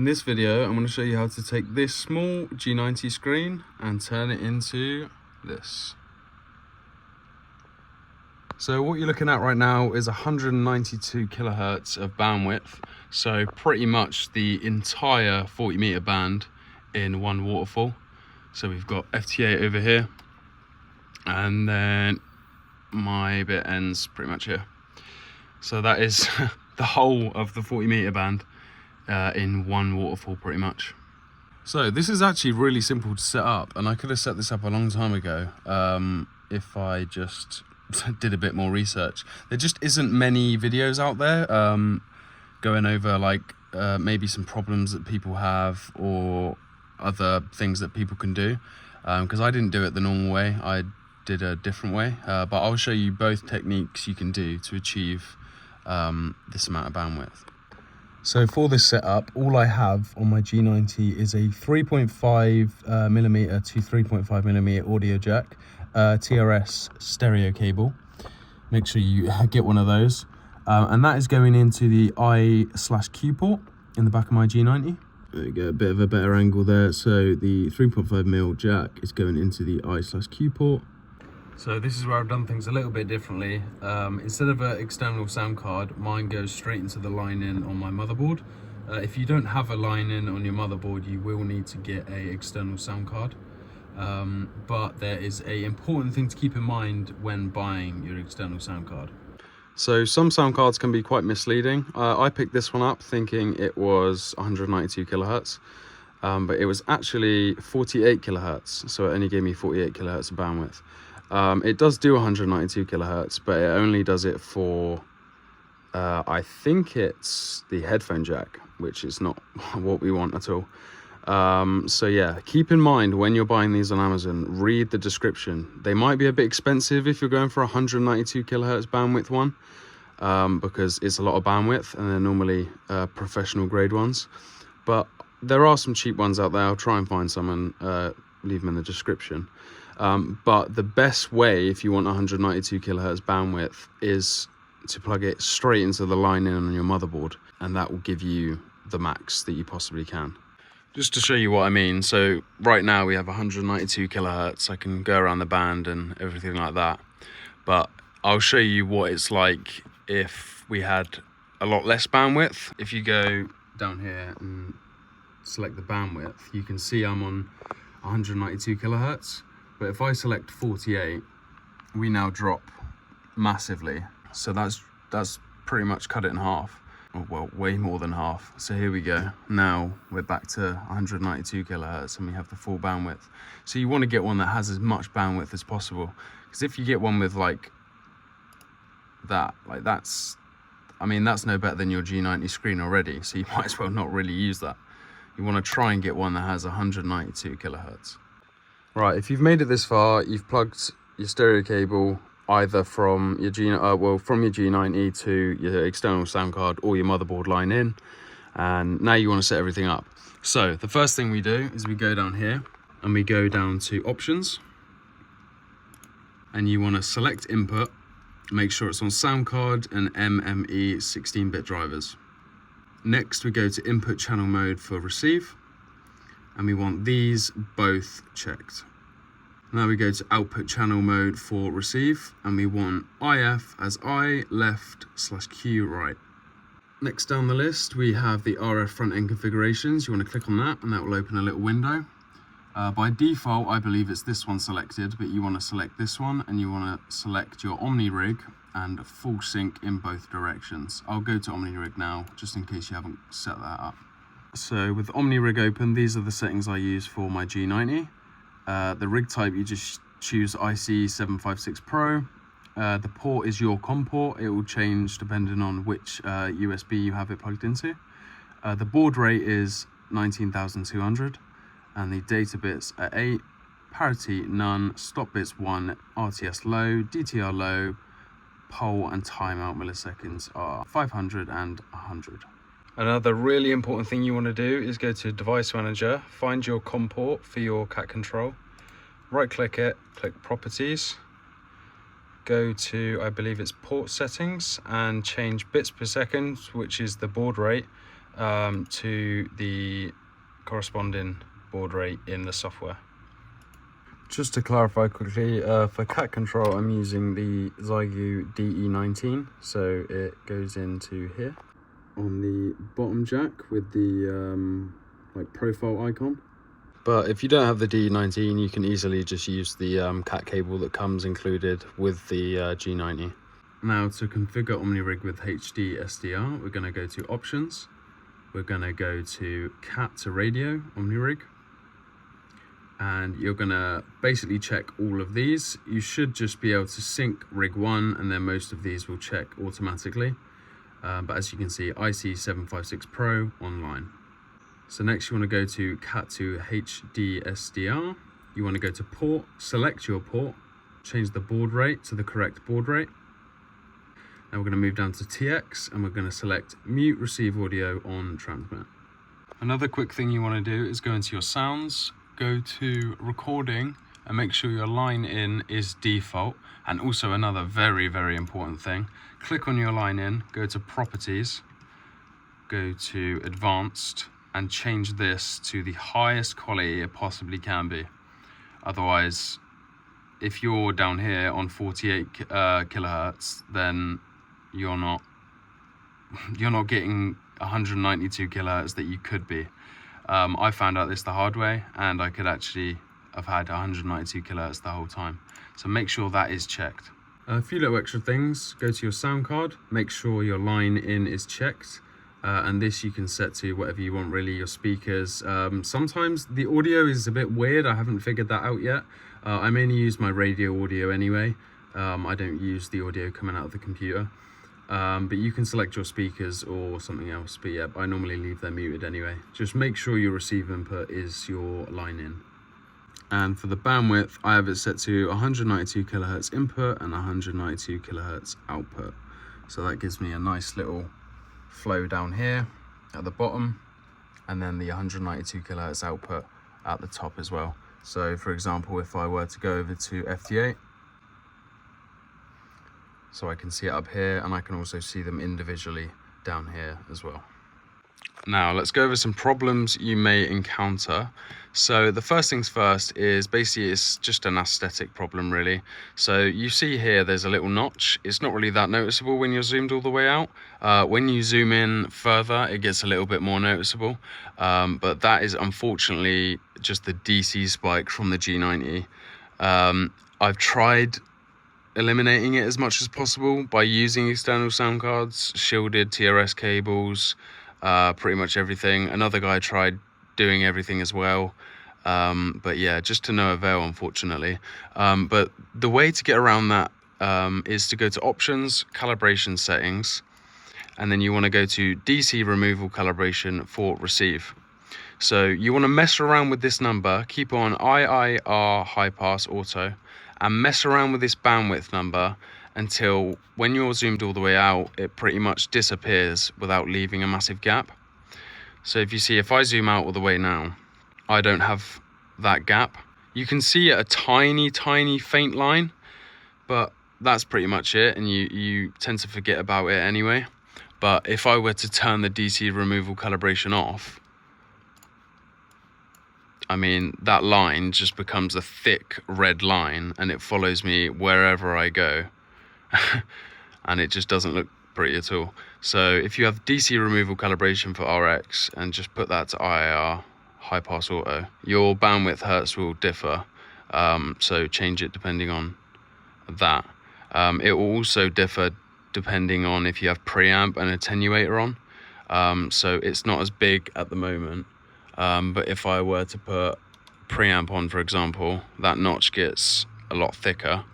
In this video, I'm going to show you how to take this small G90 screen and turn it into this. So what you're looking at right now is 192 kilohertz of bandwidth. So pretty much the entire 40 meter band in one waterfall. So we've got FT8 over here, and then my bit ends pretty much here. So that is the whole of the 40 meter band in one waterfall pretty much. So this is actually really simple to set up, and I could have set this up a long time ago if I just did a bit more research. There just isn't many videos out there going over like maybe some problems that people have or other things that people can do, because I didn't do it the normal way. I did a different way, but I'll show you both techniques you can do to achieve this amount of bandwidth. So for this setup, all I have on my G90 is a 3.5 millimeter to 3.5 millimeter audio jack, TRS stereo cable. Make sure you get one of those, and that is going into the I/Q port in the back of my G90. There you go, a bit of a better angle there. So the 3.5mm jack is going into the I/Q port. So this is where I've done things a little bit differently. Instead of an external sound card, mine goes straight into the line-in on my motherboard. If you don't have a line-in on your motherboard, you will need to get an external sound card. But there is an important thing to keep in mind when buying your external sound card. So some sound cards can be quite misleading. I picked this one up thinking it was 192 kilohertz, but it was actually 48 kilohertz. So it only gave me 48 kilohertz of bandwidth. It does do 192 kilohertz, but it only does it for, I think it's the headphone jack, which is not what we want at all. So yeah, keep in mind when you're buying these on Amazon, read the description. They might be a bit expensive if you're going for 192 kilohertz bandwidth one, because it's a lot of bandwidth and they're normally professional grade ones. But there are some cheap ones out there. I'll try and find some and leave them in the description. But the best way, if you want 192 kilohertz bandwidth, is to plug it straight into the line-in on your motherboard, and that will give you the max that you possibly can. Just to show you what I mean, so right now we have 192 kilohertz. I can go around the band and everything like that, but I'll show you what it's like if we had a lot less bandwidth. If you go down here and select the bandwidth, you can see I'm on 192 kilohertz. But if I select 48, we now drop massively. So that's pretty much cut it in half. Oh, well, way more than half. So here we go. Now we're back to 192 kilohertz and we have the full bandwidth. So you want to get one that has as much bandwidth as possible. Because if you get one with like that, that's no better than your G90 screen already. So you might as well not really use that. You want to try and get one that has 192 kilohertz. Right, if you've made it this far, you've plugged your stereo cable either from your G90 to your external sound card or your motherboard line in, and now you want to set everything up. So the first thing we do is we go down here and we go down to options, and you want to select input, make sure it's on sound card and MME 16-bit drivers. Next we go to input channel mode for receive, and we want these both checked. Now we go to output channel mode for receive, and we want IF as I left/Q right. Next down the list we have the RF front end configurations. You want to click on that and that will open a little window. By default I believe it's this one selected, but you want to select this one and you want to select your Omni rig and full sync in both directions. I'll go to Omni rig now just in case you haven't set that up. So with Omni rig open, these are the settings I use for my G90. The rig type, you just choose IC756 Pro. The port is your COM port. It will change depending on which USB you have it plugged into. The baud rate is 19,200 and the data bits are 8, parity none, stop bits 1, RTS low, DTR low, pole and timeout milliseconds are 500 and 100. Another really important thing you want to do is go to Device Manager, find your COM port for your cat control, right click it, click Properties, go to, I believe it's Port Settings, and change bits per second, which is the baud rate, to the corresponding baud rate in the software. Just to clarify quickly, for cat control I'm using the Xiegu G90, so it goes into here on the bottom jack with the like profile icon. But if you don't have the D19, you can easily just use the cat cable that comes included with the G90. Now to configure OmniRig with HDSDR, we're going to go to Options. We're going to go to Cat to Radio OmniRig. And you're going to basically check all of these. You should just be able to sync rig 1 and then most of these will check automatically. But as you can see, IC756 Pro online. So next you want to go to Cat to HDSDR. You want to go to port, select your port, change the baud rate to the correct baud rate. Now we're going to move down to TX and we're going to select mute receive audio on transmit. Another quick thing you want to do is go into your sounds, go to recording and make sure your line in is default. And also another very, very important thing, click on your line in, go to properties, go to advanced and change this to the highest quality it possibly can be. Otherwise, if you're down here on 48 kilohertz, then you're not getting 192 kilohertz that you could be. I found out this the hard way, and I could actually have had 192 kilohertz the whole time. So make sure that is checked. A few little extra things. Go to your sound card, make sure your line in is checked, and this you can set to whatever you want really, your speakers. Sometimes the audio is a bit weird, I haven't figured that out yet. I mainly use my radio audio anyway. I don't use the audio coming out of the computer. But you can select your speakers or something else. But yeah, I normally leave them muted anyway. Just make sure your receive input is your line in. And for the bandwidth, I have it set to 192 kilohertz input and 192 kilohertz output. So that gives me a nice little flow down here at the bottom, and then the 192 kilohertz output at the top as well. So for example, if I were to go over to FT8, so I can see it up here, and I can also see them individually down here as well. Now let's go over some problems you may encounter. So the first things first is basically it's just an aesthetic problem really. So you see here there's a little notch. It's not really that noticeable when you're zoomed all the way out. When you zoom in further it gets a little bit more noticeable, but that is unfortunately just the DC spike from the G90. I've tried eliminating it as much as possible by using external sound cards, shielded TRS cables, pretty much everything. Another guy tried doing everything as well, but yeah, just to no avail unfortunately. But the way to get around that is to go to options, calibration settings, and then you want to go to DC removal calibration for receive. So you want to mess around with this number, keep on IIR high pass auto, and mess around with this bandwidth number until when you're zoomed all the way out, it pretty much disappears without leaving a massive gap. So if you see, if I zoom out all the way now, I don't have that gap. You can see a tiny, tiny faint line, but that's pretty much it, and you tend to forget about it anyway. But if I were to turn the DC removal calibration off, I mean, that line just becomes a thick red line and it follows me wherever I go. And it just doesn't look pretty at all. So if you have DC removal calibration for RX and just put that to IIR, high pass auto, your bandwidth hertz will differ. So change it depending on that. It will also differ depending on if you have preamp and attenuator on. So it's not as big at the moment. But if I were to put preamp on, for example, that notch gets a lot thicker.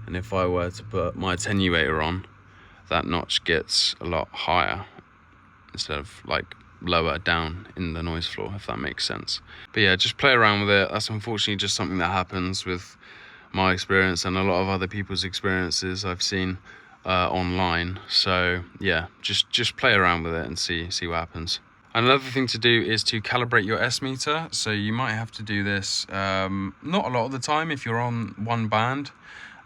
And if I were to put my attenuator on, that notch gets a lot higher instead of like lower down in the noise floor, if that makes sense. But yeah, just play around with it. That's unfortunately just something that happens with my experience and a lot of other people's experiences I've seen online. So yeah, just play around with it and see what happens. Another thing to do is to calibrate your S meter. So you might have to do this not a lot of the time if you're on one band,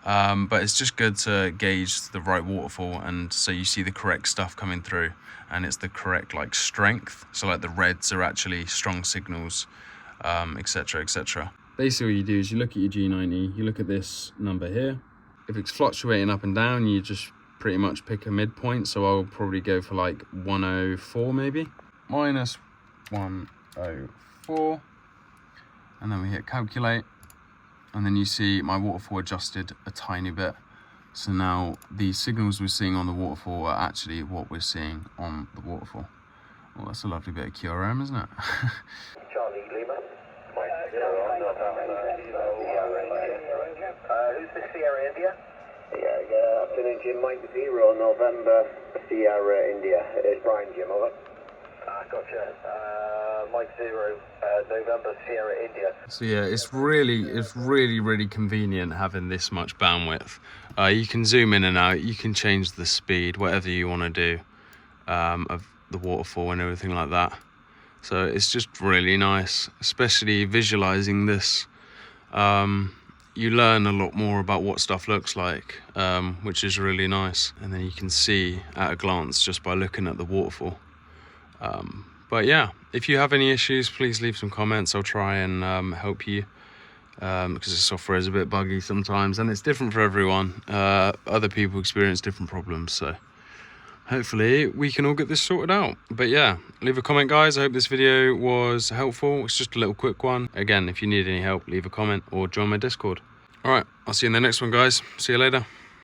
but it's just good to gauge the right waterfall and so you see the correct stuff coming through. and it's the correct like strength. So like the reds are actually strong signals, etc, etc. Basically what you do is you look at your G90, you look at this number here. If it's fluctuating up and down, you just pretty much pick a midpoint. So I'll probably go for like 104 maybe. Minus 104. And then we hit calculate. And then you see my waterfall adjusted a tiny bit. So now the signals we're seeing on the waterfall are actually what we're seeing on the waterfall. Well, that's a lovely bit of QRM, isn't it? Charlie Lima. Who's the Sierra India? Yeah, afternoon Jim, Mike 0 November Sierra India. It's Brian Jim, over. Gotcha. Mike 0 November Sierra India. So yeah, it's really convenient having this much bandwidth. You can zoom in and out, you can change the speed, whatever you want to do of the waterfall and everything like that. So it's just really nice, especially visualizing this. You learn a lot more about what stuff looks like, which is really nice. And then you can see at a glance just by looking at the waterfall. But yeah, if you have any issues, please leave some comments. I'll try and help you, because the software is a bit buggy sometimes and it's different for everyone. Other people experience different problems, so hopefully we can all get this sorted out. But yeah, leave a comment, guys. I hope this video was helpful. It's just a little quick one. Again, if you need any help, leave a comment or join my Discord. All right, I'll see you in the next one, guys. See you later.